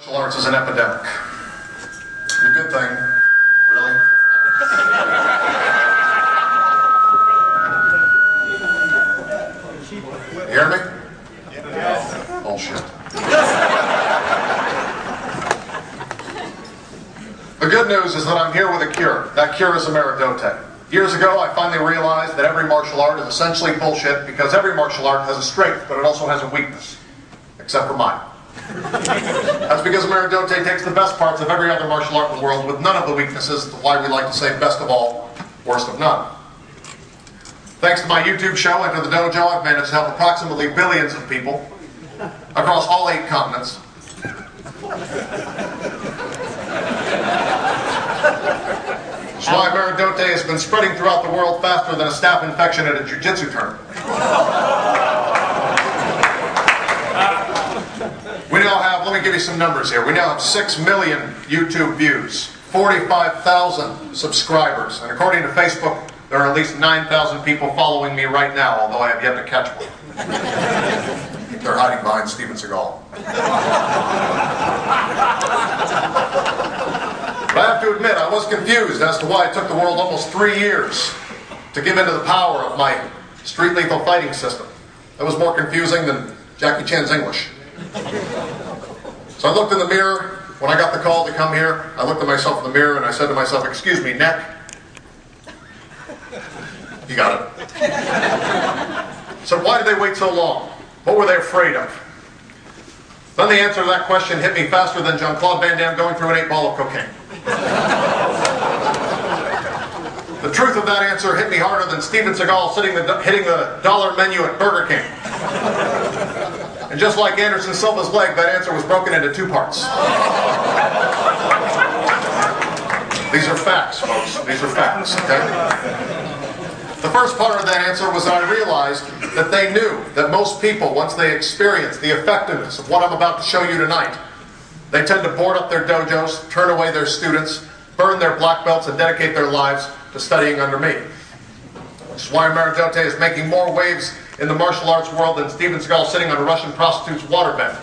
Martial arts is an epidemic. A good thing. Really? You hear me? Yes. Bullshit. The good news is that I'm here with a cure. That cure is Amaradote. Years ago, I finally realized that every martial art is essentially bullshit because every martial art has a strength, but it also has a weakness. Except for mine. That's because Amaradote takes the best parts of every other martial art in the world with none of the weaknesses. That's why we like to say best of all, worst of none. Thanks to my YouTube show, Enter the Dojo, I've managed to help approximately billions of people across all 8 continents. That's why Amaradote has been spreading throughout the world faster than a staph infection at a jiu-jitsu tournament. We now have, let me give you some numbers here, we now have 6 million YouTube views, 45,000 subscribers, and according to Facebook, there are at least 9,000 people following me right now, although I have yet to catch one. They're hiding behind Steven Seagal. But I have to admit, I was confused as to why it took the world almost 3 years to give into the power of my street lethal fighting system. That was more confusing than Jackie Chan's English. So I looked in the mirror when I got the call to come here. I looked at myself in the mirror and I said to myself, "Excuse me, neck." You got it. So why did they wait so long? What were they afraid of? Then the answer to that question hit me faster than Jean-Claude Van Damme going through an 8-ball of cocaine. The truth of that answer hit me harder than Steven Seagal hitting the dollar menu at Burger King. And just like Anderson Silva's leg, that answer was broken into 2 parts. These are facts, folks. These are facts, okay? The first part of that answer was that I realized that they knew that most people, once they experience the effectiveness of what I'm about to show you tonight, they tend to board up their dojos, turn away their students, burn their black belts, and dedicate their lives to studying under me. Which is why Amaradote is making more waves in the martial arts world than Steven Seagal sitting on a Russian prostitute's waterbed.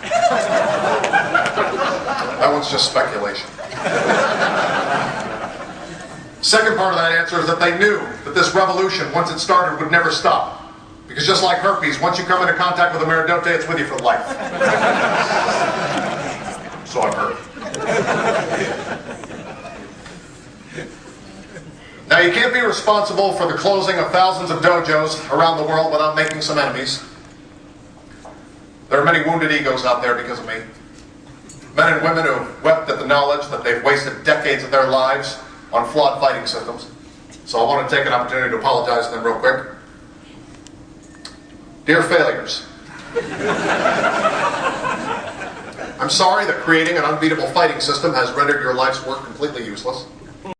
That one's just speculation. Second part of that answer is that they knew that this revolution, once it started, would never stop. Because just like herpes, once you come into contact with Amaradote, it's with you for life. So I've heard. Now, you can't be responsible for the closing of thousands of dojos around the world without making some enemies. There are many wounded egos out there because of me. Men and women who have wept at the knowledge that they've wasted decades of their lives on flawed fighting systems. So I want to take an opportunity to apologize to them real quick. Dear failures, I'm sorry that creating an unbeatable fighting system has rendered your life's work completely useless.